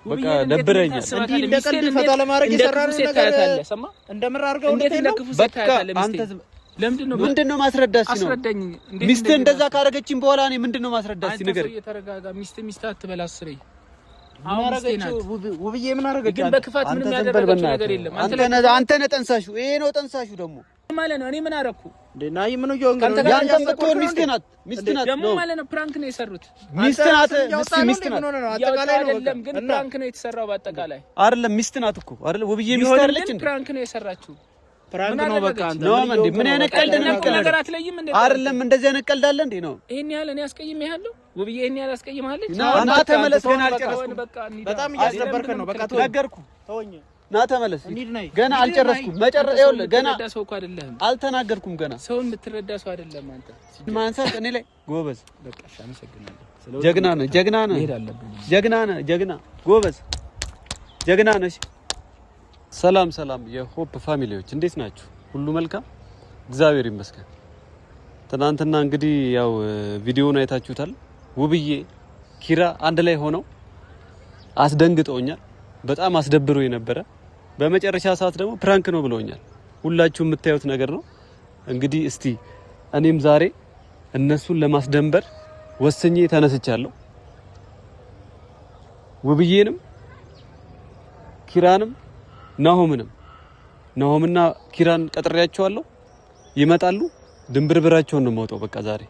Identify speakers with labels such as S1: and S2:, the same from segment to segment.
S1: በቃ ደብረኛል
S2: እንዴ እንደቀልድ ፈታ ለማድረግ ይሰራል ነገር
S1: ሰማ
S2: እንደምር አድርገው
S1: በቃ አንተ ምንድነው ማስረዳት ነው ሚስት እንደዛ ካረገችኝ በኋላ እኔ ምንድነው ማስረዳት ሲነገር
S3: እየተረጋጋ ሚስት አትበል አስረይ
S2: አማራገችው ውብዬ ምን አረገች
S3: ግን በክፋት ምንም ያደረገች ነገር የለም
S1: አንተ ነህ ጠንሳሹ ይሄ ነው ጠንሳሹ ደግሞ
S3: ማለት ነው እኔ ምን አረኩ
S2: ደናይ ምን ይሆን
S1: ያንተ ፈቶን ሚስት ናት
S3: ደግሞ ማለት ነው ፕራንክ ነው የሰሩት
S1: ሚስት ናት ሚስት ናት
S2: አጠቃላይ ነው
S3: ግን ፕራንክ ነው የተሰራው በአጠቃላይ
S1: አይደለም ሚስት ናት እኮ አይደል ውብዬ ሚስት አይደለች እንዴ
S3: ፕራንክ ነው የሰራችው
S2: ፕራንክ ነው በቃ አንተ
S1: ምን አይነት ቀልድ ነው
S3: ነገር አትለይም እንዴ
S1: አይደለም እንደዚህ አይነት ቀልድ አለ እንዴ ነው
S3: ይሄን ያህል እኔ አስቀይሜሃለሁ ውብዬ ይሄን ያህል አስቀይሜሃለች
S1: ና ተመለስ ገና አልጨረስኩም
S2: በጣም እያስደበርከን ነው በቃ
S1: ነገርኩ ተወኝ ና ተመለስ ገና አልጨረስኩም መጨረሻ ይኸውልህ ገና
S3: ሰው እኮ አይደለም
S1: አልተናገርኩም ገና
S3: ሰውን የምትረዳ ሰው አይደለም አንተ
S1: ማንሳት እኔ ላይ ጎበዝ
S3: በቃ አመሰግናለሁ
S1: ጀግና ነህ ጀግና ጎበዝ ጀግና ነሽ ሰላም የሆፕ ፋሚሊዎች እንዴት ናችሁ ሁሉ መልካም እግዚአብሔር ይመስገን ትናንትና እንግዲህ ያው ቪዲዮውን አይታችሁታል ውብዬ ኪራ አንድ ላይ ሆነው አስደንግጠውኛል በጣም አስደብሮኝ ነበረ በመጨረሻ ሰዓት ደግሞ ፕራንክ ነው ብለውኛል ሁላችሁ የምታዩት ነገር ነው እንግዲህ እስቲ እኔም ዛሬ እነሱን ለማስደንበር ወስኜ ተነስቻለሁ ውብዬንም ኪራንም ናሆምና ኪራን ቀጥሬያቸዋለሁ ይመጣሉ ድንብርብራቸውን ነው የማውጣው በቃ ዛሬ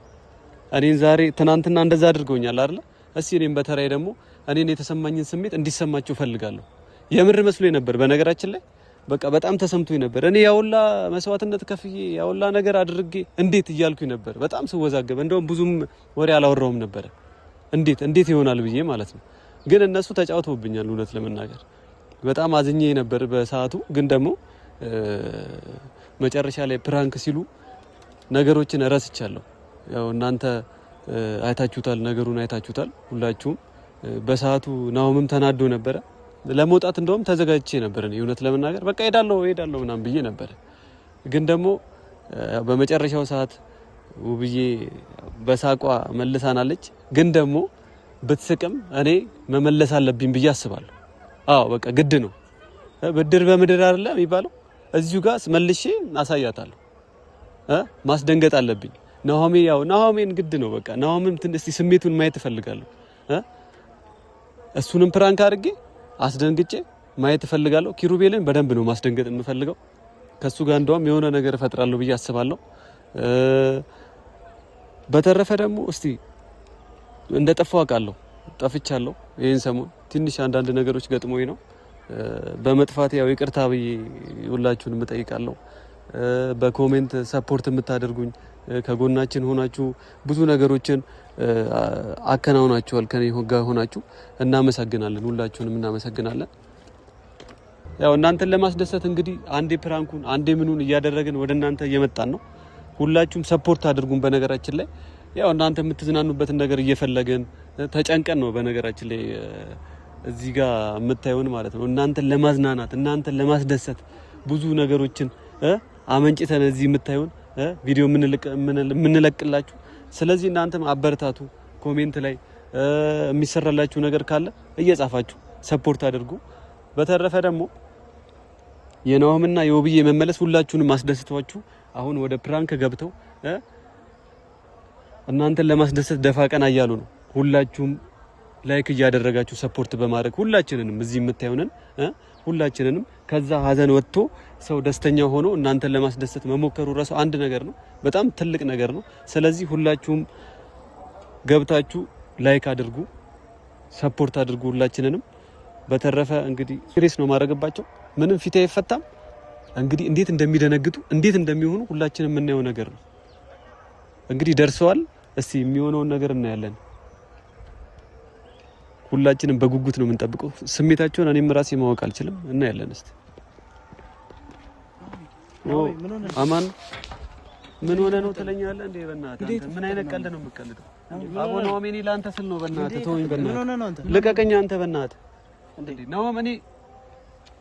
S1: እኔን ዛሬ ትናንትና እንደዛ አድርገውኛል አይደል እስቲ እኔም በተራይ ደግሞ እኔን የተሰማኝን ስሜት እንዲሰማቸው ፈልጋለሁ የምር መስሎኝ ነበር በነገራችን ላይ በቃ በጣም ተሰምቶኝ ነበር እኔ ያውላ መስዋዕትነት ከፍዬ ያውላ ነገር አድርጌ እንዴት እያልኩኝ ነበር በጣም ስወዛገበ እንደውም ብዙም ወሬ አላወራውም ነበር እንዴት ይሆናል ብዬ ማለት ነው ግን እነሱ ተጫውተውብኛል እውነት ለመናገር በጣም አዝኜ ነበር በሰዓቱ ግን ደግሞ መጨረሻ ላይ ፕራንክ ሲሉ ነገሮችን ረስቻለሁ ያው እናንተ ነገሩን አይታችሁታል ሁላችሁም በሰዓቱ ናሆምም ተናዶ ነበር ለመውጣት እንደውም ተዘጋጅቼ ነበር እኔ እውነት ለመናገር በቃ ሄዳለሁ ምናምን ብዬ ነበር ግን ደግሞ በመጨረሻው ሰዓት ውብዬ በሳቋ መልሳናለች ግን ደግሞ ብትስቅም እኔ መመለስ አለብኝ ብዬ አስባለሁ አዎ በቃ ግድ ነው ብድር በምድር አይደለም የሚባለው እዚሁ ጋር መልሼ አሳያታለሁ ማስደንገጥ አለብኝ ናሆሜን ግድ ነው በቃ ናሆምም እስቲ ስሜቱን ማየት እፈልጋለሁ እሱንም ፕራንክ አድርጌ አስደንግጬ ማየት እፈልጋለሁ ኪሩቤልን በደንብ ነው ማስደንገጥ የምፈልገው ከሱ ጋር እንደውም የሆነ ነገር እፈጥራለሁ ብዬ አስባለሁ በተረፈ ደግሞ እስቲ እንደጠፋው አውቃለሁ ጠፍቻለሁ ይሄን ሰሞን ትንሽ አንዳንድ ነገሮች ገጥሞኝ ነው በመጥፋት ያው ይቅርታ ብዬ ሁላችሁንም እጠይቃለሁ በኮሜንት ሰፖርት የምታደርጉኝ ከጎናችን ሆናችሁ ብዙ ነገሮችን አከናውናችኋል ከኔ ጋር ሆናችሁ እናመሰግናለን ሁላችሁንም እናመሰግናለን ያው እናንተን ለማስደሰት እንግዲህ አንዴ ፕራንኩን አንዴ ምኑን እያደረግን ወደ እናንተ እየመጣን ነው ሁላችሁም ሰፖርት አድርጉን በነገራችን ላይ ያው እናንተ የምትዝናኑበትን ነገር እየፈለገን ተጨንቀን ነው በነገራችን ላይ እዚህ ጋር የምታዩን ማለት ነው እናንተን ለማዝናናት እናንተን ለማስደሰት ብዙ ነገሮችን አመንጭተን እዚህ የምታዩን ቪዲዮ ምንለቅላችሁ ስለዚህ እናንተም አበረታቱ ኮሜንት ላይ የሚሰራላችሁ ነገር ካለ እየጻፋችሁ ሰፖርት አድርጉ በተረፈ ደግሞ የናሆምና የውብዬ መመለስ ሁላችሁንም ማስደስቷችሁ አሁን ወደ ፕራንክ ገብተው እናንተን ለማስደሰት ደፋ ቀና እያሉ ነው ሁላችሁም ላይክ እያደረጋችሁ ሰፖርት በማድረግ ሁላችንንም እዚህ የምታዩንን ሁላችንንም ከዛ ሀዘን ወጥቶ ሰው ደስተኛ ሆኖ እናንተን ለማስደሰት መሞከሩ ራሱ አንድ ነገር ነው በጣም ትልቅ ነገር ነው ስለዚህ ሁላችሁም ገብታችሁ ላይክ አድርጉ ሰፖርት አድርጉ ሁላችንንም በተረፈ እንግዲህ ሲሪየስ ነው ማድረግባቸው ምንም ፊት አይፈታም እንግዲህ እንዴት እንደሚደነግጡ እንዴት እንደሚሆኑ ሁላችንም የምናየው ነገር ነው እንግዲህ ደርሰዋል እስቲ የሚሆነውን ነገር እናያለን ሁላችንም በጉጉት ነው የምንጠብቀው ስሜታቸውን እኔም ራሴ ማወቅ አልችልም እናያለን እስቲ አማን ምን ሆነ ነው ትለኛለህ እንዴ በእናትህ አንተ ምን አይነት ቀልድ ነው የምትቀልደው አቦ ናሆሜ ላንተ ስል ነው በእናትህ ተወኝ በእናትህ ልቀቀኝ አንተ በእናትህ እንዴ ናሆም እኔ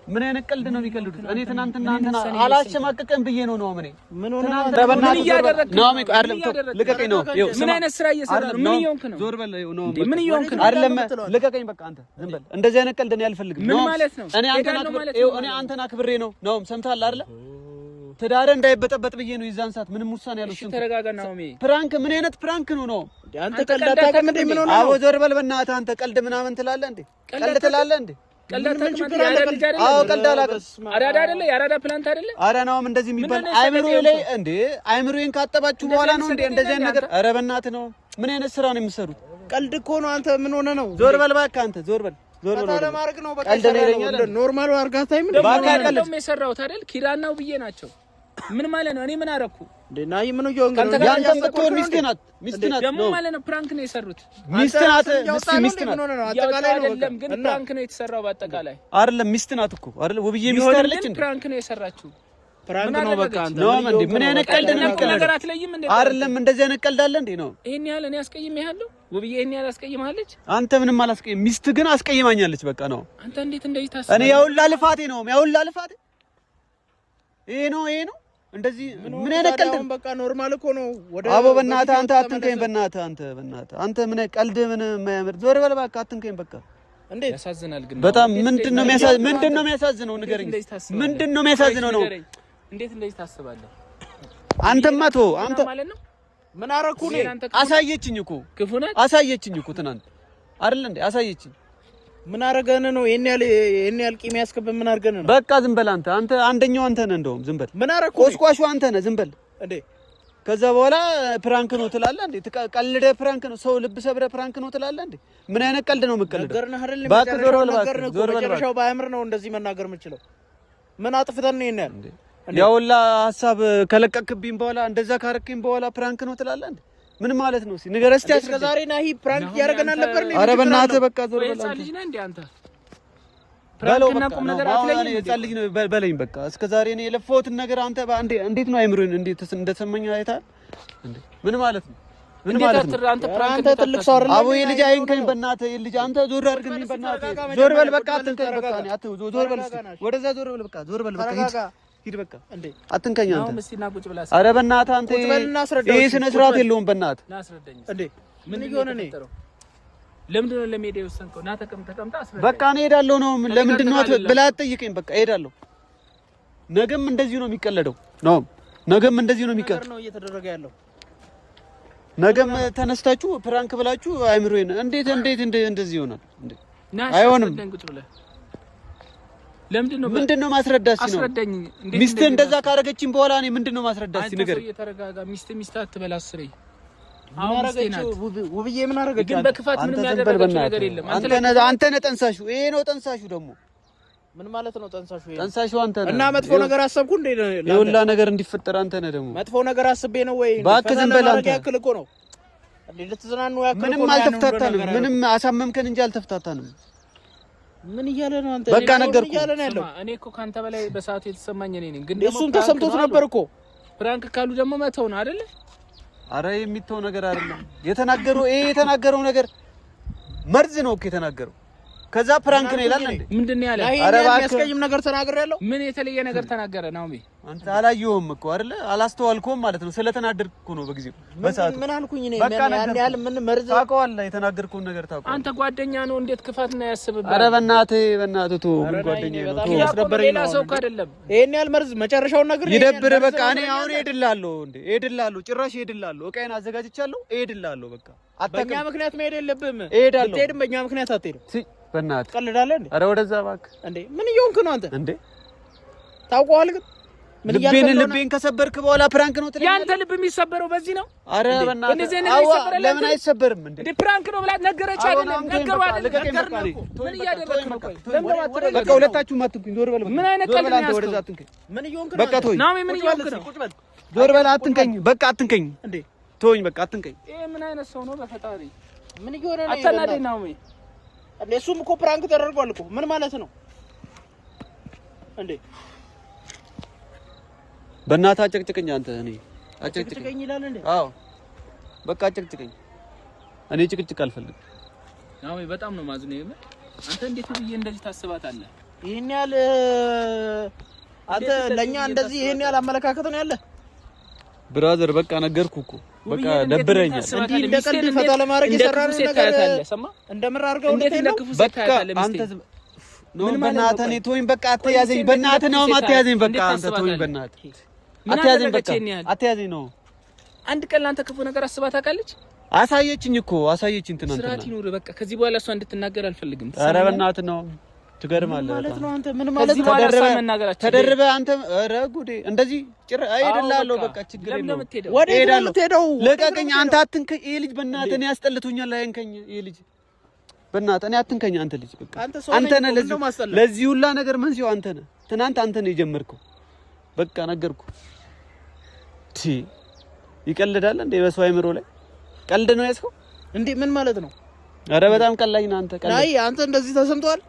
S1: ምን አይነት ቀልድ ነው የሚቀልዱት? እኔ ትናንትና አንተና አላሸማቀቀም ብዬ ነው ምን
S2: ምን ሆነ ነው
S1: ልቀቀኝ ነው
S3: ምን አይነት ስራ እየሰራ ነው? ምን እየሆንክ ነው?
S1: ዞር በል ነው
S3: ምን እየሆንክ ነው?
S1: አይደለም ልቀቀኝ በቃ አንተ ዝም በል። እንደዚህ አይነት ቀልድ እኔ አልፈልግም።
S3: ምን ማለት ነው?
S1: እኔ አንተና አክብሬ ነው ሰምተሃል አይደለ? ትዳር እንዳይበጠበጥ ብዬ ነው ይዛን ሰዓት ምንም ውሳኔ ያልወሰንኩት።
S3: ተረጋጋ ናኦሚ።
S1: ፕራንክ ምን አይነት ፕራንክ ነው?
S2: አንተ ቀልድ አታውቅም እንዴ? ምን ሆነ ነው?
S1: አዎ ዞር በል በእናትህ አንተ ቀልድ ምናምን ትላለህ እንዴ? ቀልድ ትላለህ እንዴ? አዎ ቀልድ አላውቅም።
S3: አራዳ አይደለ? የአራዳ ፕላንት አይደለ?
S1: ኧረ ናውም እንደዚህ የሚባል አይምሮዬ ላይ እንዴ አይምሮዬን ካጠባችሁ በኋላ ነው እንዴ እንደዚህ አይነት ነገር? ኧረ በእናትህ ነው። ምን አይነት ስራ ነው የምትሰሩት?
S2: ቀልድ እኮ ነው። አንተ ምን ሆነ ነው?
S1: ዞር በል እባክህ አንተ ዞር በል
S2: ለማድረግ ነው በቃ። ኖርማል አርጋታ ምን
S3: ባካቀልም የሰራሁት አይደል? ኪራናው ብዬ ናቸው። ምን ማለት ነው? እኔ ምን አረኩ
S2: እንዴ? ናይ ምን ነው ይሁን ግን
S1: ያንተም ብትሆን ሚስት ናት
S3: ደግሞ ማለት ነው። ፕራንክ ነው የሰሩት።
S1: ሚስት ናት ሚስት ናት።
S2: አጠቃላይ ነው
S3: አይደለም ግን ፕራንክ ነው የተሰራው። በአጠቃላይ
S1: አይደለም ሚስት ናት እኮ አይደል? ውብዬ ሚስት አይደለች እንዴ?
S3: ፕራንክ ነው የሰራችው።
S2: ፕራንክ ነው በቃ። አንተ
S1: ነው እንዴ? ምን አይነት ቀልድ ነው
S3: ነገር አትለይም እንዴ?
S1: አይደለም እንደዚህ አይነት ቀልድ አለ እንዴ? ነው
S3: ይሄን ያህል እኔ አስቀይሜሃለሁ? ውብዬ ይሄን ያህል አስቀይማለች?
S1: አንተ ምንም አላስቀይም። ሚስት ግን አስቀይማኛለች። በቃ ነው።
S3: አንተ እንዴት እንደዚህ ታስባለህ?
S1: እኔ ያውላ ልፋቴ ይሄ ነው እንደዚህ ምን አይነት ቀልድ ነው?
S2: በቃ ኖርማል እኮ ነው።
S1: አቦ በእናትህ አንተ አትንከኝ። በእናትህ አንተ ምን ቀልድ ምን የማያምር ዞር በል እባክህ አትንከኝ። በቃ
S2: እንዴ
S3: ያሳዝናል ግን
S1: በጣም ምንድነው የሚያሳዝነው? ንገረኝ። ምንድነው የሚያሳዝነው ነው?
S3: እንዴት እንደዚህ ታስባለህ?
S1: አንተማ ተው አንተ
S3: ማለት ነው።
S2: ምን አረኩ ነው?
S1: አሳየችኝ እኮ
S3: ክፉ ነህ።
S1: አሳየችኝ እኮ ትናንት አይደል እንዴ? አሳየችኝ።
S2: ምን አረገን ነው? ይሄን ያህል ቂም ያስከብን ምን አርገን ነው?
S1: በቃ ዝም በል አንተ አንደኛው አንተ ነህ። እንደውም ዝም በል።
S2: ምን አረኩ?
S1: ቆስቋሹ አንተ ነህ። ዝም በል
S2: እንዴ።
S1: ከዛ በኋላ ፕራንክ ነው ትላለህ እንዴ? ቀልደ ፕራንክ ነው ሰው ልብ ሰብረ ፕራንክ ነው ትላለህ እንዴ? ምን አይነት ቀልድ ነው የምትቀልደው?
S2: ነገርነህ አይደል? መጨረሻው ባያምር ነው እንደዚህ መናገር የምችለው። ምን አጥፍተን ነው ይሄን ያህል?
S1: ያውላ ሐሳብ ከለቀቅብኝ በኋላ እንደዛ ካረክኝ በኋላ ፕራንክ ነው ትላለህ እንዴ? ምን ማለት ነው? ንገረኝ እስቲ።
S2: እስከ ዛሬ ናሂ ፕራንክ ያደርገናል ነበር ነው?
S1: ኧረ በእናትህ በቃ ዞር በል አንተ።
S3: ልጅ ነህ እንዴ አንተ? ፕራንክ እና ቁም ነገር አትለኝም እንዴ?
S1: ልጅ ነው በለኝ በቃ። እስከ ዛሬ እኔ የለፋሁትን ነገር አንተ እንዴት ነው አይምሮን እንዴት እንደተሰማኝ አይተሃል እንዴ? ምን ማለት ነው? ምን ማለት ነው?
S2: አንተ ትልቅ ሰው አይደል?
S1: አቦ የልጅ አይንከኝ በእናትህ። የልጅ አንተ ዞር አድርግልኝ በእናትህ። ዞር በል በቃ አትንከኝ በቃ። እኔ ዞር በል ወደዛ ዞር በል በቃ። ዞር በል በቃ ሂድ በቃ። እንዴ አትንከኝ አንተ። ኧረ በእናትህ አንተ ይሄ ስነ ስርዓት የለውም በእናትህ።
S2: እንዴ ምን ይሆነ ነው?
S3: ለምንድን ነው ለሜዳ የወሰንከው? ና ተቀምጣ አስረዳኝ።
S1: በቃ እኔ እሄዳለሁ ነው። ለምንድን ነው ብላ አትጠይቀኝ። በቃ እሄዳለሁ። ነገም እንደዚህ ነው የሚቀለደው ነው። ነገም እንደዚህ ነው የሚቀለደው
S2: ነው እየተደረገ ያለው።
S1: ነገም ተነስታችሁ ፕራንክ ብላችሁ አይምሮዬን እንዴት እንደዚህ ይሆናል እንዴ? አይሆንም። ምንድነው ማስረዳት ነው?
S3: አስረዳኝ።
S1: ሚስት እንደዛ ካረገችኝ በኋላ እኔ ምንድነው ማስረዳት ነገር?
S3: አንተ እየተረጋጋ ሚስት አትበል። አስሬ
S2: ውብዬ ምን አረገች?
S3: ግን በክፋት ምንም ያደረገች ነገር የለም።
S1: አንተ ነህ ጠንሳሹ። ይሄ ነው ጠንሳሹ። ደግሞ
S2: ምን ማለት ነው ጠንሳሹ?
S1: ጠንሳሹ አንተ ነህ።
S2: እና መጥፎ ነገር አሰብኩ እንዴ?
S1: የሁላ ነገር እንዲፈጠር አንተ ነህ። ደግሞ
S2: መጥፎ ነገር አስቤ ነው ወይ?
S1: እባክህ ዝም በል አንተ።
S2: ያክል እኮ ነው እንዴ? ልትዝናኑ ያክል
S1: ምንም አልተፍታታንም። ምንም አሳመምከን እንጂ አልተፍታታንም።
S2: ምን እያለ ነው አንተ?
S1: በቃ ነገርኩህ።
S3: እኔ እኮ ካንተ በላይ በሰዓቱ የተሰማኝ እኔ ነኝ። ግን
S2: እሱም ተሰምቶት ነበር እኮ።
S3: ፕራንክ ካሉ ደግሞ መተው ነው አይደል?
S1: አረ የሚተው ነገር አይደለም የተናገረው ነገር መርዝ ነው እኮ የተናገረው። ከዛ ፕራንክ ነው ይላል እንዴ?
S3: ምንድነው ያለ?
S2: አረ የሚያስቀይም ነገር ተናግሬያለሁ።
S3: ምን የተለየ ነገር ተናገረ? ናኦሚ
S1: አንተ አላየሁም እኮ አይደለ? አላስተዋልኩም ማለት ነው። ስለተናደድኩ እኮ ነው በጊዜው በሰዓቱ።
S2: ምን አልኩኝ እኔ? ያን ያህል ምን መርዝ
S1: ታውቀዋለህ? የተናገርኩውን ነገር ታውቀዋለህ።
S3: አንተ ጓደኛ ነው እንዴት ክፋት ነው ያስብብህ?
S1: አረ በእናትህ ቶ ምን ጓደኛ ነው?
S3: ያስደበረኝ ነው። ሰው አይደለም
S2: ይሄን ያህል መርዝ መጨረሻውን ነገር
S1: ይደብር። በቃ እኔ አሁን እሄድልሃለሁ፣ ጭራሽ እሄድልሃለሁ። እቃዬን አዘጋጅቻለሁ፣ እሄድልሃለሁ። በቃ
S2: በእኛ ምክንያት መሄድ የለብህም።
S1: እሄዳለሁ።
S2: ብትሄድም በእኛ ምክንያት አትሄድም።
S1: በእናትህ
S2: ቀልዳለህ እንዴ?
S1: አረ ወደዛ እባክህ።
S2: እንዴ ምን እየሆንክ ነው አንተ?
S1: እንዴ
S2: ታውቀዋለህ ግን
S1: ልቤን ከሰበርክ በኋላ ፕራንክ ነው ትላለህ።
S3: ያንተ ልብ የሚሰበረው በዚህ ነው?
S1: አረ በእናትህ ለምን አይሰበርም እንዴ?
S3: ፕራንክ ነው ብላ ነገረች አይደለም? ነገሩ አይደለም? ምን እያደረግህ ነው?
S1: በቃ ሁለታችሁም አትንኩኝ። ዞር በል።
S3: ምን አይነት ቀልድ ነው?
S1: ወደዛ አትንከኝ።
S2: ምን እየሆንክ ነው?
S1: በቃ ተወኝ።
S3: ናኦሚ ምን እየሆንክ ነው?
S1: ዞር በል። አትንከኝ። በቃ አትንከኝ። እንዴ ተወኝ። በቃ አትንከኝ።
S3: ይሄ ምን አይነት ሰው ነው? በፈጣሪ
S2: ምን እየሆነ ነው?
S3: አታናደኝ ናኦሚ።
S2: እሱም እኮ ፕራንክ ተደርጓል እኮ። ምን ማለት ነው እንዴ?
S1: በእናትህ አጨቅጭቀኝ አንተ። እኔ
S2: አጨቅጭቀኝ ይላል እንዴ?
S1: አዎ በቃ አጨቅጭቀኝ። እኔ ጭቅጭቅ አልፈልግም።
S3: ናኦሚ በጣም ነው ማዝነው። አንተ እንዴት ብዬ እንደዚህ ታስባታለህ?
S2: ይሄን ያህል አንተ ለኛ እንደዚህ ይሄን ያህል አመለካከት ነው ያለ
S1: ብራዘር። በቃ ነገርኩህ እኮ በቃ ደብረኛል።
S2: እንዴ እንደቀልድ ፈታ ለማድረግ የሰራነው ነገር እንደምር አድርገው
S1: በቃ አንተ ነው በእናትህ እኔ ተወኝ በቃ አትያዘኝ፣ በእናትህ ነው አትያዘኝ፣ በቃ አንተ ተወኝ በእናትህ አትያዘኝ፣ በቃ አትያዘኝ ነው።
S3: አንድ ቀን አንተ ክፉ ነገር አስባ ታውቃለች?
S1: አሳየችኝ እኮ አሳየችኝ። ትናንትና
S3: ስርዓት ይኑር በቃ። ከዚህ በኋላ እሷ እንድትናገር አልፈልግም።
S1: ኧረ በእናትህ ነው ትገርማለህ
S2: ማለት ነው። አንተ ምን ማለት ነው?
S1: ተደረበ አንተ ኧረ ጉዴ እንደዚህ ጭር አይደላለሁ። በቃ ችግር የለውም።
S2: ወደ የምትሄደው
S1: ልቀቀኝ አንተ አትንከኝ። ይሄ ልጅ በእናትህ እኔ ያስጠልቶኛል። አይንከኝ ይሄ ልጅ በእናትህ እኔ አትንከኝ። አንተ ልጅ በቃ አንተ ነህ ለዚህ ሁላ ነገር መንስኤው አንተ ነህ። ትናንት አንተ ነህ የጀመርከው። በቃ ነገርኩህ። ይቀልዳል እንዴ በሰው አይምሮ ላይ ቀልድ ነው ያስከው
S2: እንዴ? ምን ማለት ነው?
S1: ኧረ በጣም ቀላኝ ነው አንተ ቀልድ።
S2: አይ አንተ እንደዚህ ተሰምቷል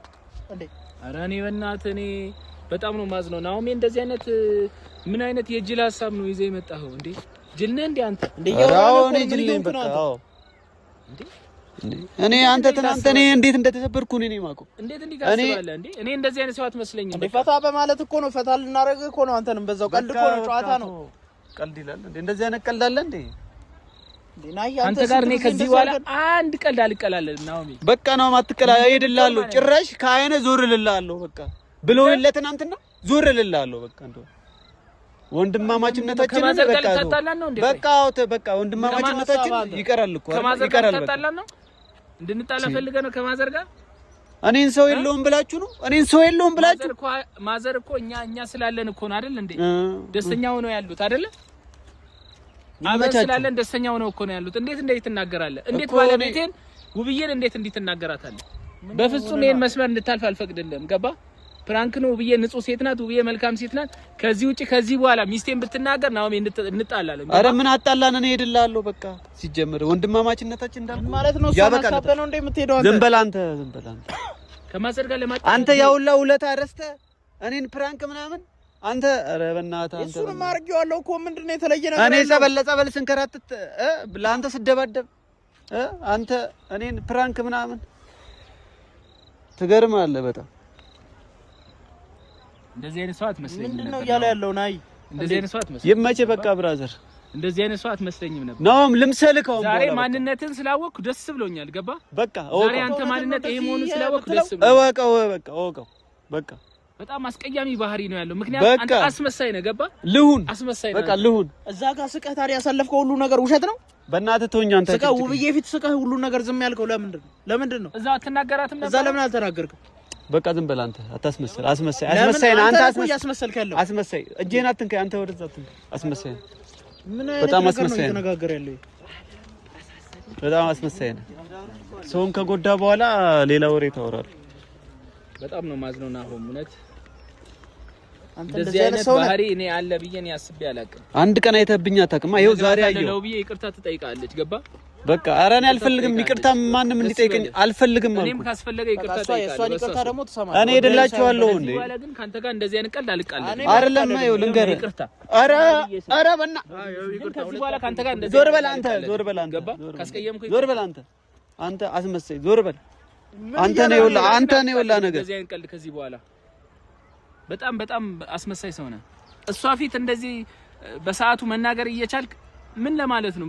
S2: እንዴ?
S3: ኧረ እኔ በእናትህ እኔ በጣም ነው ማዝነው። ናኦሚ እንደዚህ አይነት ምን አይነት የጅል ሀሳብ ነው ይዘህ የመጣኸው እንዴ? ጅል ነህ እንዴ አንተ?
S2: እንዴ ያው እኔ ጅል ነኝ በቃ። አዎ
S3: እንዴ
S1: እኔ አንተ ትናንት እኔ እንዴት እንደተሰበርኩ እኔ ማውቀው።
S3: እንዴት እንዲጋስባለህ እንዴ? እኔ እንደዚህ አይነት ሰው አትመስለኝም።
S2: እንዴ ፈታ በማለት እኮ ነው፣ ፈታ ልናረግ እኮ ነው። አንተንም በዛው ቀልድ እኮ ነው፣ ጨዋታ ነው።
S1: ቀልድ ይላል እንዴ? እንደዚህ አይነት ቀልድ አለ እንዴ?
S3: አንተ ጋር እኔ ከዚህ በኋላ አንድ ቀልድ አልቀላለድም ናኦሚ።
S1: በቃ ነው ማትቀላ እሄድልሃለሁ። ጭራሽ ከአይነ ዞር እልልሃለሁ። በቃ ብሎኝለት ትናንትና ዞር እልልሃለሁ። በቃ እንደው ወንድማማችነታችን በቃ ወንድማማችነታችን ይቀራል እኮ ይቀራል። በቃ
S3: እንድንጣላ ፈልገህ ነው ከማዘር ጋር?
S1: እኔን ሰው የለውም ብላችሁ ነው? እኔን ሰው የለውም ብላችሁ?
S3: ማዘር እኮ እኛ ስላለን እኮ ነው አይደል እንዴ? ደስተኛው ነው ያሉት አይደል? አብረን ስላለን ደስተኛው ነው እኮ ነው ያሉት። እንዴት ትናገራለህ? እንዴት ባለቤቴን ውብዬን እንዴት ትናገራታለህ? በፍጹም ይሄን መስመር እንድታልፍ አልፈቅድልህም። ገባ? ፕራንክ ነው። ውብዬ ንጹህ ሴት ናት። ውብዬ መልካም ሴት ናት። ከዚህ ውጪ ከዚህ በኋላ ሚስቴን ብትናገር ናኦሚ እንጣላለን።
S1: አረ ምን አጣላን? እኔ ሄድልሃለሁ። በቃ ሲጀምር ወንድማማችነታችን እንዳልኩ
S2: ማለት ነው። ሳናሳበ ነው እንደ የምትሄደው አንተ።
S1: ዝም በል አንተ።
S3: ከማዘር ጋር ለማጣ
S1: አንተ ያውላ ውለታ ረስተህ እኔን ፕራንክ ምናምን አንተ ኧረ በእናትህ አንተ
S2: እሱንም አድርጌዋለሁ እኮ ምንድነው የተለየ ነገር?
S1: እኔ ጸበል ስንከራተት ለአንተ ስደባደብ አንተ እኔን ፕራንክ ምናምን ትገርማለህ በጣም።
S3: እንደዚህ አይነት ሰው አትመስለኝም።
S2: ምንድነው እያለ ያለው? ናይ
S3: እንደዚህ አይነት ሰው አትመስለኝም።
S1: ይመችህ በቃ ብራዘር።
S3: እንደዚህ አይነት ሰው አትመስለኝም ነበር።
S1: ናኦም ልምሰልከው
S3: ዛሬ ማንነትን ስላወቅኩ ደስ ብሎኛል። ገባ?
S1: በቃ
S3: ዛሬ አንተ ማንነት ይሄ መሆኑን ስላወቅኩ ደስ ብሎኛል።
S1: እወቀው በቃ
S3: በጣም አስቀያሚ ባህሪ ነው ያለው። ምክንያቱም አንተ አስመሳይ ነህ። ገባ?
S1: ልሁን
S3: አስመሳይ ነህ።
S1: በቃ ልሁን።
S2: እዛ ጋር ስቀህ ታዲያ ያሳለፍከው ሁሉ ነገር ውሸት ነው?
S1: በእናትህ ተወኝ አንተ።
S2: ስቀህ ውብዬ ፊት ስቀህ ሁሉ ነገር ዝም ያልከው ለምንድን ነው?
S3: እዛ አትናገራትም ነበር?
S2: እዛ ለምን አልተናገርክም?
S1: በቃ ዝም በል አንተ። አታስመስል። አስመሳይ ነህ አንተ። አስመሳይ እጄን አትንከኝ አንተ። ወደዛ አትንከኝ። አስመሳይ ነህ።
S2: ምን አይነት ነገር ነው እየተነጋገረ ያለው?
S1: በጣም አስመሳይ ነህ። ሰውን ከጎዳ በኋላ ሌላ ወሬ ታወራለህ።
S3: በጣም ነው ማዝነው ናሆም እውነት። እንደዚህ አይነት ባህሪ እኔ አለ ብዬ እኔ አስቤ አላውቅም።
S1: አንድ ቀን አይተብኝ አታውቅም። ይኸው ዛሬ አየሁ።
S3: ለው ብዬ ይቅርታ ትጠይቃለች። ገባ?
S1: በቃ ኧረ እኔ አልፈልግም። ይቅርታ ማንንም እንዲጠይቀኝ አልፈልግም አልኩ።
S3: እኔም ካስፈለገ ይቅርታ ጠይቃለሁ።
S2: እሷን ይቅርታ ደግሞ ትሰማለህ።
S1: እኔ ሄድላችኋለሁ እንዴ?
S3: በኋላ ግን ካንተ ጋር እንደዚህ አይነት ቀልድ አልቃለሁ።
S1: አይደለም ይኸው ልንገርህ።
S3: ይቅርታ
S1: ኧረ
S3: ከዚህ በኋላ ካንተ ጋር እንደዚህ
S1: ዞር በል አንተ።
S3: ገባ? ካስቀየምኩኝ
S1: ዞር በል አንተ አስመሳይ ዞር በል አንተ ነው ይኸውልህ ነገር
S3: እንደዚህ አይነት ቀልድ ከዚህ በኋላ በጣም አስመሳይ ሰው ነህ። እሷ ፊት እንደዚህ በሰዓቱ መናገር እየቻልክ ምን ለማለት ነው?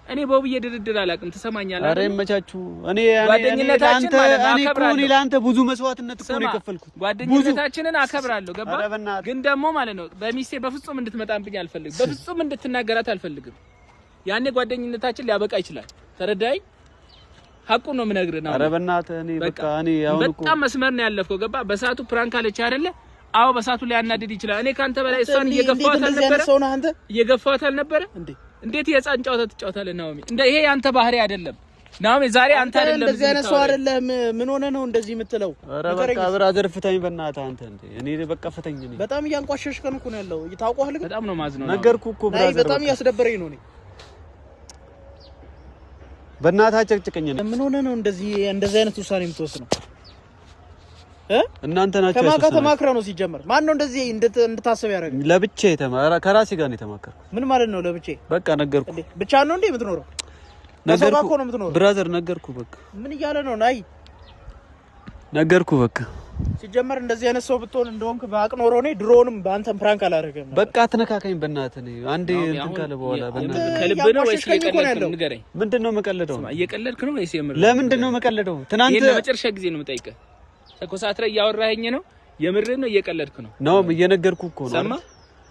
S3: እኔ በውብዬ ድርድር አላውቅም። ትሰማኛለህ?
S1: አረ ይመቻችሁ። እኔ ለአንተ ብዙ መስዋዕትነት እኮ ነው የከፈልኩት።
S3: ጓደኝነታችንን አከብራለሁ። ገባ? ግን ደግሞ ማለት ነው በሚስቴ በፍጹም እንድትመጣብኝ አልፈልግም። በፍጹም እንድትናገራት አልፈልግም። ያኔ ጓደኝነታችን ሊያበቃ ይችላል። ተረዳኸኝ? ሐቁን ነው የምነግርህ ነው።
S1: አረ በእናትህ እኔ አሁን እኮ
S3: በጣም መስመር ነው ያለፍከው። ገባ? በሰዓቱ ፕራንክ አለች አይደለ? አዎ በሰዓቱ ላይ ያናድድ ይችላል። እኔ ካንተ በላይ እሷን እየገፋኋት አልነበረ? እንዴት የህፃን ጨዋታ ትጫወታለህ ናኦሚ? ይሄ ያንተ ባህሪ አይደለም ናኦሚ። ዛሬ አንተ አይደለም
S2: እንደዚህ አይነት ሰው አይደለም። ምን ሆነ ነው እንደዚህ የምትለው?
S1: ኧረ በቃ ብራዘር ፍታኝ በእናትህ አንተ። እኔ በቃ ፍታኝ።
S2: በጣም እያንቋሸሽከን እኮ ነው ያለው። ታውቀዋለህ?
S3: በጣም ነው ማዝነው።
S1: ነገርኩህ እኮ ብራዘር።
S2: በጣም እያስደበረኝ ነው። እኔ
S1: በእናትህ አጨቅጭቀኝ ነው።
S2: ምን ሆነ ነው እንደዚህ አይነት ውሳኔ የምትወስነው?
S1: እናንተ ናችሁ።
S2: ከማካ ተማክረ ነው ሲጀመር። ማን ነው እንደዚህ እንድታስብ ያደረገ?
S1: ለብቻዬ ከራሴ ጋር ነው የተማከርኩት።
S2: ምን ማለት ነው ለብቻዬ?
S1: በቃ ነገርኩህ።
S2: ብቻ ነው እንዴ የምትኖረው?
S1: ነገርኩህ ብራዘር፣ ነገርኩህ። በቃ
S2: ምን እያለ ነው? ናይ
S1: ነገርኩህ። በቃ
S2: ሲጀመር እንደዚህ አይነት ሰው ብትሆን እንደሆንክ ባቅ ኖሮ እኔ ድሮንም በአንተም ፕራንክ አላደረገም።
S1: በቃ አትነካካኝ በእናትህ ነው አንዴ እንትን ካለ በኋላ በእናትህ
S3: ከልብ ነው ወይስ እየቀለድክ ነው? ንገረኝ።
S1: ምንድነው መቀለደው?
S3: እየቀለድክ ነው ወይስ የምር?
S1: ለምንድነው መቀለደው? ትናንት
S3: ይሄን ለመጨረሻ ጊዜ ነው የምጠይቀህ። ተኮሳትረ እያወራኸኝ ነው? የምርህ ነው? እየቀለድክ ነው?
S1: ነው እየነገርኩህ እኮ ነው።
S3: ሰማ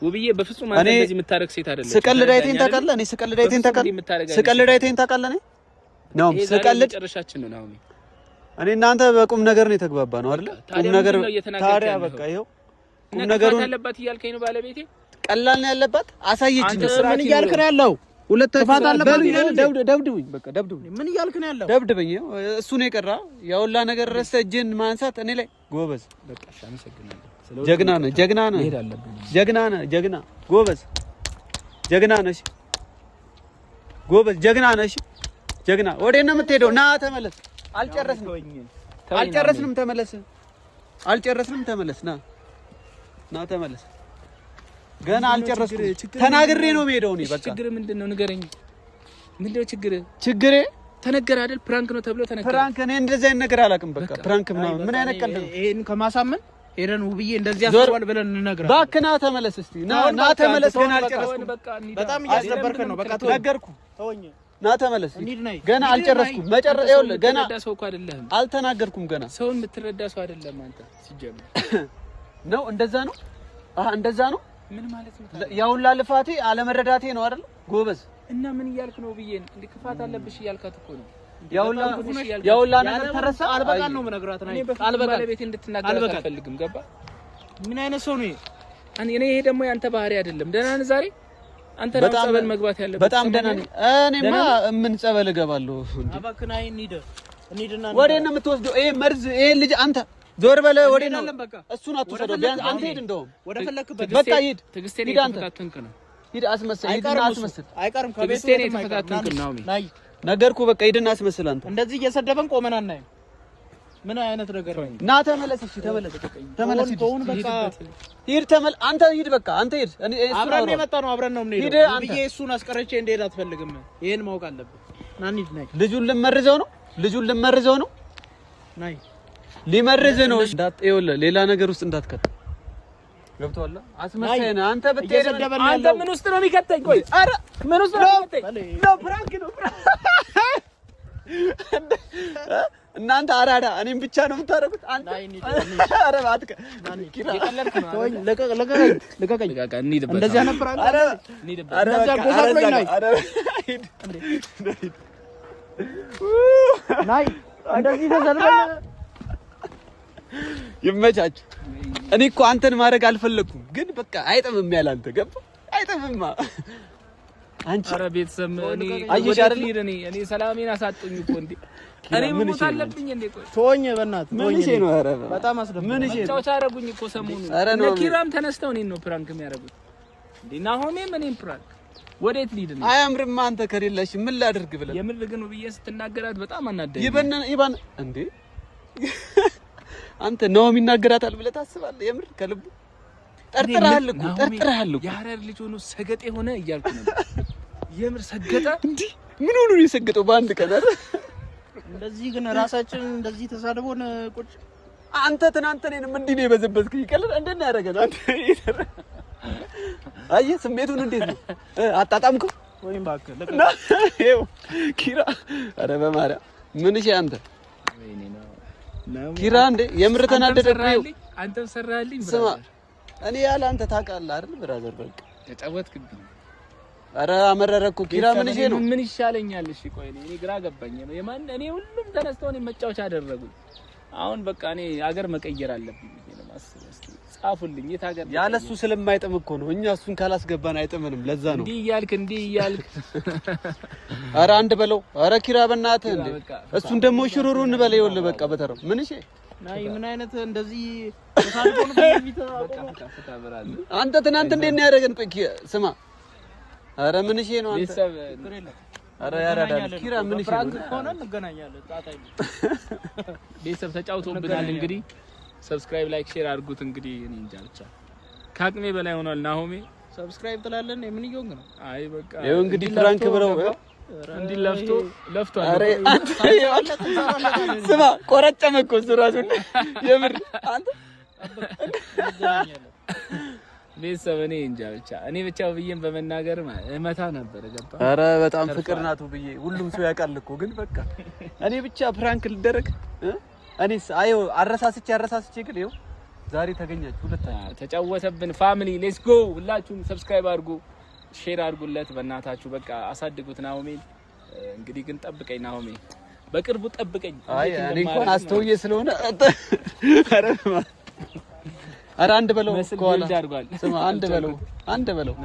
S3: ውብዬ፣ በፍጹም አንተ እንደዚህ የምታረግ ሴት አይደለም።
S1: ስቀልድ አይተኸኝ ታውቃለህ? እኔ ስቀልድ አይተኸኝ ታውቃለህ? ስቀልድ አይተኸኝ ታውቃለህ? ነው ስቀልድ
S3: መጨረሻችን ነው ናሆሚ።
S1: እኔ እናንተ በቁም ነገር ነው የተግባባ ነው አይደል? ቁም ነገር ታዲያ በቃ ይኸው ቁም ነገሩን
S3: ያለባት እያልከኝ ነው ባለቤቴ።
S1: ቀላል ነው ያለባት አሳየችኝ።
S2: ምን እያልክ ነው ያለው? ሁለት ጥፋት አለባት ይላል።
S1: ደብድቡኝ፣ በቃ ደብድቡኝ።
S2: ምን እያልክ ነው ያለው?
S1: ደብድበኝ። እሱ ነው የቀራ ያውላ ነገር ረስተ እጅን ማንሳት እኔ ላይ ጎበዝ።
S3: በቃ አመሰግናለሁ።
S1: ጀግና ነህ፣ ጀግና ነህ፣ ጀግና ነህ፣ ጀግና ጎበዝ፣ ጀግና ነሽ፣ ጎበዝ፣ ጀግና ነሽ፣ ጀግና። ወዴት ነው የምትሄደው? ና ተመለስ። አልጨረስንም፣ ተመለስ። አልጨረስንም፣ ተመለስ። ና ተመለስ። ገና አልጨረስኩም። ተናግሬ ነው የምሄደው እኔ። በቃ
S3: ችግር ምንድነው? ንገረኝ። ምንድነው ችግር?
S1: ችግሬ
S3: ተነገረ አይደል? ፕራንክ ነው ተብሎ ተነገረ።
S1: ፕራንክ እኔ እንደዚህ አይነት ነገር አላውቅም። በቃ ፕራንክ ምናምን ምን አይነት ቀልድ ነው?
S2: ይሄን ከማሳመን ሄደን ውብዬ እንደዚህ አስቧል ብለን እንነግራለን።
S1: እባክህ ና ተመለስ። እስቲ ና ተመለስ። ገና አልጨረስኩም።
S2: በጣም እያስደበርከን ነው። በቃ
S1: ነገርኩህ። ና ተመለስ። ገና አልጨረስኩም። መጨረሻ ይኸውልህ ገና
S3: ሰው እኮ አይደለም።
S1: አልተናገርኩም ገና።
S3: ሰውን የምትረዳ ሰው አይደለም አንተ ሲጀምር።
S1: ነው እንደዛ ነው። እንደዛ ነው።
S3: ምን ማለት ነው?
S1: ያውላ ልፋቴ አለመረዳቴ ነው አይደል? ጎበዝ።
S3: እና ምን እያልክ ነው ብዬ እንዴ? ክፋት አለብሽ እያልካት እኮ ነው።
S1: ያውላ ነገር ተረሳ።
S2: አልበቃን ነው የምነግራት ነው።
S3: አልበቃ ባለቤቴ እንድትናገር አልፈልግም። ገባ?
S2: ምን አይነት ሰው ነው?
S3: እኔ ይሄ ደግሞ ያንተ ባህሪ አይደለም። ደህና ነህ ዛሬ? አንተ ነው ጸበል መግባት ያለበት።
S1: በጣም ደህና ነኝ። እኔማ ምን ጸበል እገባለሁ?
S2: አባክና እንሂድና
S1: ወዴት ነው የምትወስደው? ይሄ መርዝ ይሄ ልጅ አንተ ዞር በለ። ወዴት ነው? እሱን አትወስደው። ቢያንስ አንተ ሂድ። እንደውም
S2: ወደ ፈለክበት
S1: በቃ ሂድ።
S3: ትዕግስቴን የተፈታተንክ ነው።
S1: ሂድ አስመስል። ሂድና አስመስል።
S2: አይቀርም ከቤት
S3: ትዕግስቴን የተፈታተንክ ነው።
S2: ናይ
S1: ነገርኩህ። በቃ ሂድና አስመስል። አንተ
S2: እንደዚህ እየሰደበን ቆመን አናይም። ምን አይነት ነገር ነው?
S1: ና ተመለስ። እሺ ተመለስ። ተመለስ።
S2: በቃ
S1: ሂድ። አንተ ሂድ። በቃ አንተ ሂድ። እኔ
S2: አብረን የመጣ ነው። አብረን ነው የምንሄደው። ብዬ እሱን አስቀረቼ እንደሄድ አትፈልግም። ይሄን ማወቅ አለብህ። ና እንሂድ። ናይ
S1: ልጁን ልመርዘው ነው። ልጁን ልመርዘው ነው።
S2: ናይ
S1: ሊመርዝ ነው። ይኸውልህ ሌላ ነገር ውስጥ እንዳትከት። ገብቶሃል? አስመሳይ ነህ አንተ። ብትሄድ
S3: አንተ ምን ውስጥ ነው የሚከተኝ? ቆይ ኧረ ምን ውስጥ ነው የሚከተኝ?
S1: ነው ፕራንክ ነው። እናንተ አራዳ እኔም ብቻ ነው የምታረጉት። አንተ ኧረ እባክህ
S3: የቀለድክ ነው።
S2: ተወኝ። ልቀቀኝ። እንደዚህ አይነት ፕራንክ ኧረ እንደዚህ አጎሳቅሎኝ ናይ ናይ እንደዚህ ተዘልበን
S1: ይመቻች። እኔ እኮ አንተን ማድረግ አልፈለኩም፣ ግን በቃ አይጠምም ያለ አንተ ገባ። አይጠምማ አንቺ
S3: ኧረ ቤተሰብ እኔ
S1: አየሽ አይደል?
S3: እኔ ሰላሜን አሳጡኝ እኮ እንዴ። እኔ ሞት አለብኝ እንዴ? ቆይ
S2: ተወኝ በእናትህ
S1: ምን እሺ ነው? ኧረ
S2: በጣም አስደብኝ።
S1: ምን እሺ ነው?
S3: ጫውቻ አደረጉኝ እኮ ሰሞኑን። እነ ኪራም ተነስተው እኔን ነው ፕራንክ የሚያደርጉት እንዴ። ናሆሜም እኔን ፕራንክ ወዴት ሊድ ነው?
S1: አያምርም። አንተ ከሌለሽ ምን ላድርግ ብለህ
S3: የምር ግን ብዬ ስትናገራት በጣም አናደኝ።
S1: ይባን እንዴ አንተ ነው የሚናገራታል ብለህ ታስባለህ? የምር ከልቡ ጠርጥረሃል እኮ ጠርጥረሃል እኮ።
S3: የሐረር ልጅ ሆኖ ሰገጤ ሆነ እያልኩ ነው። የምር ሰገጠ እንዴ?
S1: ምን ሆኖ ነው የሰገጠው በአንድ ቀን አይደል?
S2: እንደዚህ ግን ራሳችን እንደዚህ ተሳድቦን ቁጭ።
S1: አንተ ትናንት እኔንም እንዲህ ነው የበዘበዝክ። ይቀልድ እንዴት ነው ያደረገው? አንተ አየህ ስሜቱን እንዴት ነው አጣጣምከው?
S2: ወይም እባክህ
S1: ይኸው ኪራ፣ ኧረ በማርያም ምን እሺ አንተ ኪራ እንዴ የምር ተናደደብኝ።
S3: አንተም ሰራልኝ
S1: ስማ፣ እኔ ያለ አንተ ታውቃለህ አይደል ብራዘር? በቃ
S3: ተጫወትክብኝ።
S1: ኧረ አመረረ እኮ ኪራ። ምን እሺ ነው?
S3: ምን ይሻለኛል? እሺ ቆይ እኔ ግራ ገባኝ ነው የማን እኔ ሁሉም ተነስተው እኔ መጫወቻ አደረጉኝ። አሁን በቃ እኔ አገር መቀየር አለብኝ ነው ማስበው። እስኪ ጻፉልኝ የት ሀገር
S1: ያለሱ ስለማይጥም እኮ ነው። እኛ እሱን ካላስገባን አይጥምንም። ለዛ ነው
S3: እንዲህ እያልክ
S1: ኧረ አንድ በለው። ኧረ ኪራ በእናትህ እንዴ እሱን ደግሞ ሽሩሩ እንበለው። ይኸውልህ በቃ በተረው ምን እሺ
S2: ናይ ምን አይነት እንደዚህ ተሳድቦን
S1: አንተ ትናንት እንዴት ነው ያደረገን? ቆይ ስማ፣ ኧረ ምን እሺ ነው አንተ? ኧረ ያራዳል ኪራ ምን እሺ ነው?
S2: ሆነ እንገናኛለን። ጣጣይ
S3: ቤተሰብ ተጫውቶብናል። እንግዲህ ሰብስክራይብ፣ ላይክ፣ ሼር አድርጉት። እንግዲህ እኔ እንጃ ብቻ ከአቅሜ በላይ ሆኗል። ናሆሜ
S2: ሰብስክራይብ ትላለህ? ምን ይሆን ነው?
S3: አይ በቃ
S1: ይኸው እንግዲህ ፍራንክ ብለው
S3: እንዲህ ለፍቷል።
S1: አረ ስማ ቆረጨመ እኮ ራሱ የምር አንተ
S3: ቤተሰብ እኔ እንጃ ብቻ ውብዬን በመናገር እመታ ነበር ገባ።
S1: አረ በጣም ፍቅር ናት ውብዬ፣ ሁሉም ሰው ያውቃል እኮ። ግን በቃ እኔ ብቻ ፕራንክ ልደረግ እኔስ አዮ አረሳስቼ ግን ይኸው ዛሬ ተገኛችሁ ሁለታችሁ።
S3: ተጫወተብን ፋሚሊ። ሌትስ ጎ። ሁላችሁም ሰብስክራይብ አድርጉ፣ ሼር አድርጉለት በእናታችሁ። በቃ አሳድጉት ናሆሜን። እንግዲህ ግን ጠብቀኝ ናሆሜ፣ በቅርቡ ጠብቀኝ።
S1: አይ እኔ እንኳን አስተውዬ ስለሆነ አረ አንድ በለው ከኋላ ስማ፣ አንድ በለው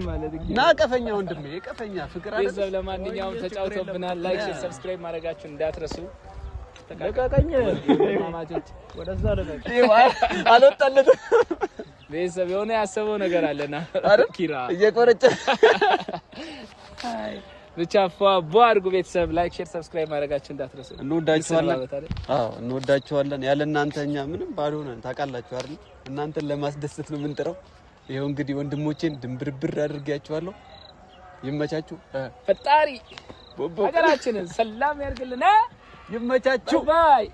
S1: ማለት ግን ና ቀፈኛ ወንድሜ፣ ቀፈኛ ፍቅር አይደል?
S3: ቤተሰብ ለማንኛውም ተጫውተውብናል። ላይክ፣ ሼር፣ ሰብስክራይብ ማድረጋችሁን እንዳትረሱ።
S2: ተቃቀኝ ማማቾች ወደዛ ደረቀ
S1: አልወጣለትም።
S3: ቤተሰብ የሆነ ያሰበው ነገር አለና ኪራ
S1: እየቆረጨ
S3: ብቻ ፏ አድርጉ። ቤተሰብ ላይክ፣ ሼር፣ ሰብስክራይብ ማድረጋችሁን እንዳትረሱ።
S1: እንወዳችኋለን። ያለ እናንተ እኛ ምንም ባዶ ነን፣ ታውቃላችሁ አይደል? እናንተን ለማስደሰት ነው የምንጥረው። ይሄው እንግዲህ ወንድሞቼን ድንብርብር አድርጌያችኋለሁ። ይመቻችሁ።
S3: ፈጣሪ ሀገራችንን ሰላም ያርግልን።
S1: ይመቻችሁ።
S3: ባይ